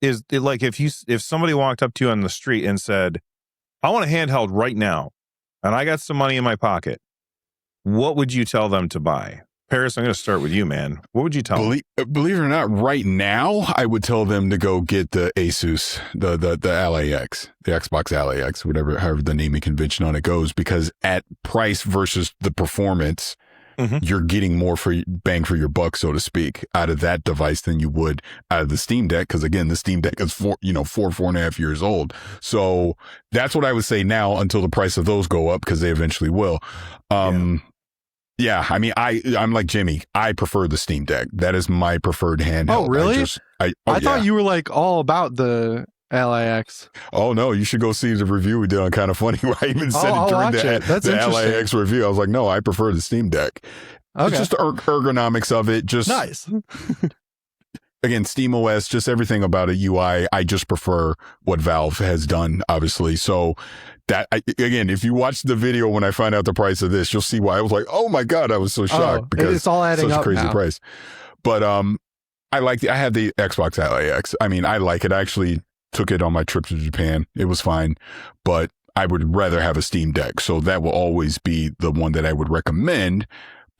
is it like if somebody walked up to you on the street and said, I want a handheld right now, and I got some money in my pocket, what would you tell them to buy? Paris, I'm going to start with you, man. What would you tell them? Believe it or not, right now, I would tell them to go get the Asus, the Ally X, the Xbox Ally X, however the naming convention on it goes, because at price versus the performance, you're getting more for bang for your buck, so to speak, out of that device than you would out of the Steam Deck. Because again, the Steam Deck is 4.5 years old. So that's what I would say now until the price of those go up, because they eventually will. Yeah, I mean, I'm like Jimmy. I prefer the Steam Deck. That is my preferred handheld. Oh, really? I thought you were like all about the Ally X. Oh, no, you should go see the review we did on Kind of Funny, where I even said it during the Ally X review. I was like, no, I prefer the Steam Deck. Okay. It's just the ergonomics of it. Just nice. Again, SteamOS, just everything about a UI. I just prefer what Valve has done, obviously. So that, again, if you watch the video when I find out the price of this, you'll see why I was like, oh my God, I was so shocked, because it's all adding such up a crazy now. price. But I have the Xbox Ally X. I mean, I like it. I actually took it on my trip to Japan. It was fine, but I would rather have a Steam Deck. So that will always be the one that I would recommend.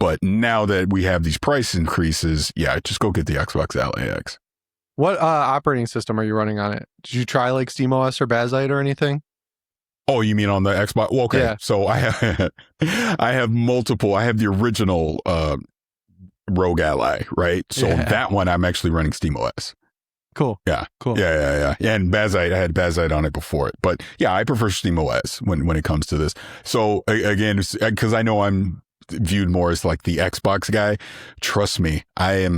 But now that we have these price increases, yeah, just go get the Xbox Ally X. What operating system are you running on it? Did you try like SteamOS or Bazite or anything? Oh, you mean on the Xbox? Well, okay. Yeah. So I have multiple. I have the original Rogue Ally, right? So that one I'm actually running SteamOS. Cool. Yeah. Cool. Yeah. And Bazite, I had Bazite on it before it. But yeah, I prefer SteamOS when it comes to this. So again, because I know I'm viewed more as like the Xbox guy. Trust me, I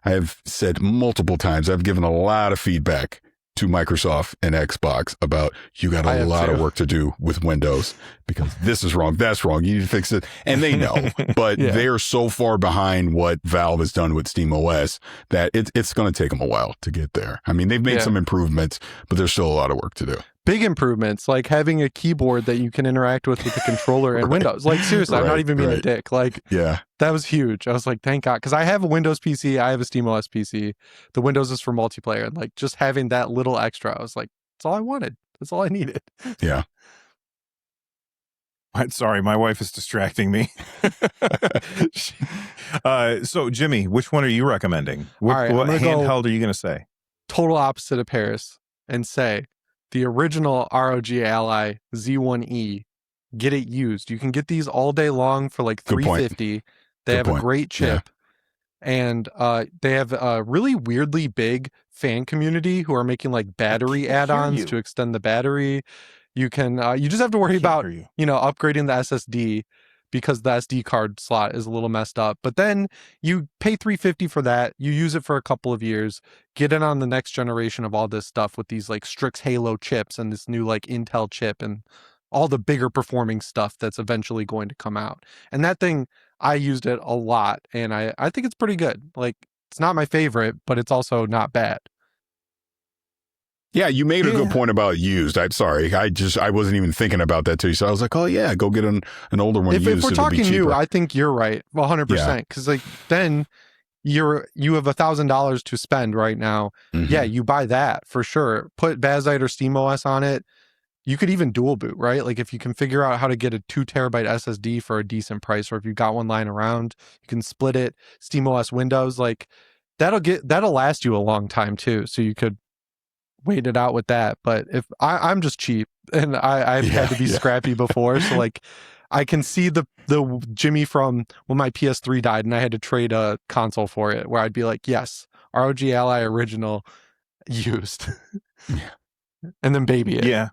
have said multiple times, I've given a lot of feedback to Microsoft and Xbox about, you got a lot of work to do with Windows, because this is wrong, that's wrong, you need to fix it. And they know, but they're so far behind what Valve has done with SteamOS that it's going to take them a while to get there. I mean, they've made some improvements, but there's still a lot of work to do. Big improvements, like having a keyboard that you can interact with the controller and Windows. Like, seriously, I'm not even being a dick. Like, that was huge. I was like, thank God. Because I have a Windows PC. I have a SteamOS PC. The Windows is for multiplayer. And like, just having that little extra, I was like, that's all I wanted. That's all I needed. Yeah. Sorry, my wife is distracting me. So, Jimmy, which one are you recommending? What handheld are you going to say? Total opposite of Paris, and say the original ROG Ally Z1E. Get it used. You can get these all day long for like $350. They have a great chip. And they have a really weirdly big fan community who are making like battery add-ons to extend the battery. You can you just have to worry about upgrading the SSD, because the SD card slot is a little messed up. But then you pay $350 for that. You use it for a couple of years, get in on the next generation of all this stuff with these like Strix Halo chips and this new like Intel chip and all the bigger performing stuff that's eventually going to come out. And that thing, I used it a lot, and I think it's pretty good. Like, it's not my favorite, but it's also not bad. Yeah, you made a good point about used. I'm sorry. I wasn't even thinking about that too. So I was like, oh yeah, go get an older one used. If we're talking new, I think you're right. 100%. Because like then you have $1,000 to spend right now. Mm-hmm. Yeah, you buy that for sure. Put Bazite or SteamOS on it. You could even dual boot, right? Like if you can figure out how to get a 2 terabyte SSD for a decent price, or if you've got one lying around, you can split it. SteamOS Windows, like that'll last you a long time too. So you could wait it out with that. But if I'm just cheap, and I've had to be scrappy before, so like I can see the Jimmy from when my PS3 died and I had to trade a console for it, where I'd be like, yes, ROG Ally original used. And then baby it. Yeah.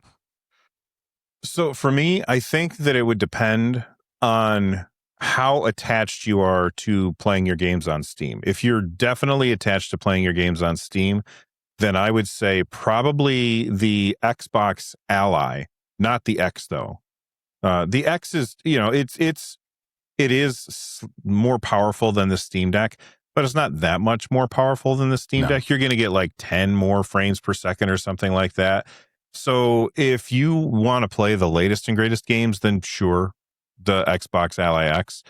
So for me, I think that it would depend on how attached you are to playing your games on Steam. If you're definitely attached to playing your games on Steam, then I would say probably the Xbox Ally, not the X though. The X is, it is more powerful than the Steam Deck, but it's not that much more powerful than the Steam Deck. You're going to get like 10 more frames per second or something like that. So if you want to play the latest and greatest games, then sure, the Xbox Ally X.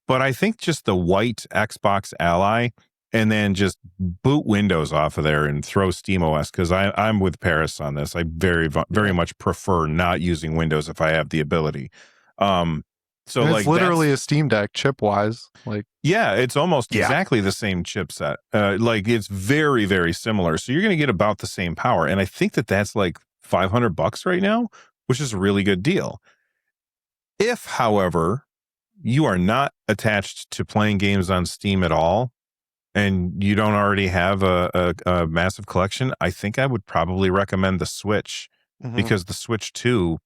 But I think just the white Xbox Ally and then just boot Windows off of there and throw SteamOS, because I'm with Paris on this. I very much prefer not using Windows if I have the ability. So and like it's literally a Steam Deck chip wise. Like, yeah, it's almost exactly the same chipset. Like it's very, very similar. So you're going to get about the same power. And I think that's like $500 right now, which is a really good deal. If, however, you are not attached to playing games on Steam at all, and you don't already have a massive collection, I think I would probably recommend the Switch, because the Switch 2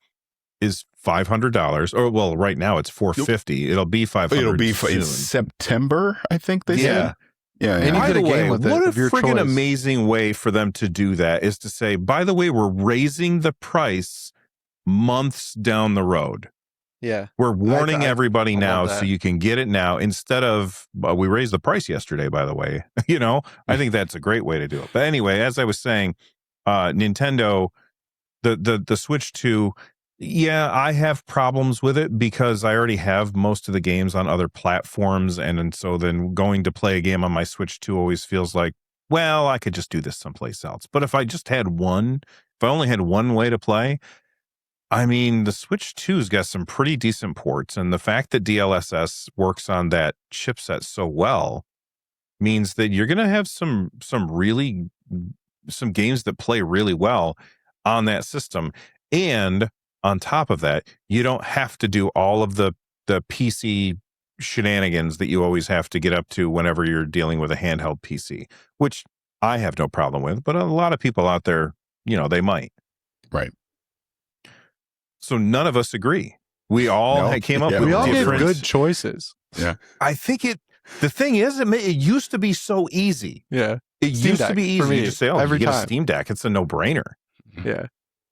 is $500, or well, right now it's $450. It'll be $500. It'll be soon. in September, I think they said. Yeah. And you by get the a game way, with it what a of your friggin' choice. amazing way for them to do that is to say, by the way, we're raising the price months down the road. Yeah. We're warning everybody I now love that. so you can get it now instead of, we raised the price yesterday, by the way. I think that's a great way to do it. But anyway, as I was saying, Nintendo, the Switch 2, yeah, I have problems with it because I already have most of the games on other platforms. And so then going to play a game on my Switch 2 always feels like, well, I could just do this someplace else. But if I only had one way to play, I mean, the Switch 2's got some pretty decent ports, and the fact that DLSS works on that chipset so well means that you're going to have some games that play really well on that system. And on top of that, you don't have to do all of the PC shenanigans that you always have to get up to whenever you're dealing with a handheld PC, which I have no problem with, but a lot of people out there, they might. Right. So none of us agree. We all came up with we all different gave good choices. Yeah. I think the thing is, it used to be so easy. Yeah. It Steam used Deck, to be for easy. me, You just say, oh, every you get time. a Steam Deck. It's a no-brainer. Yeah.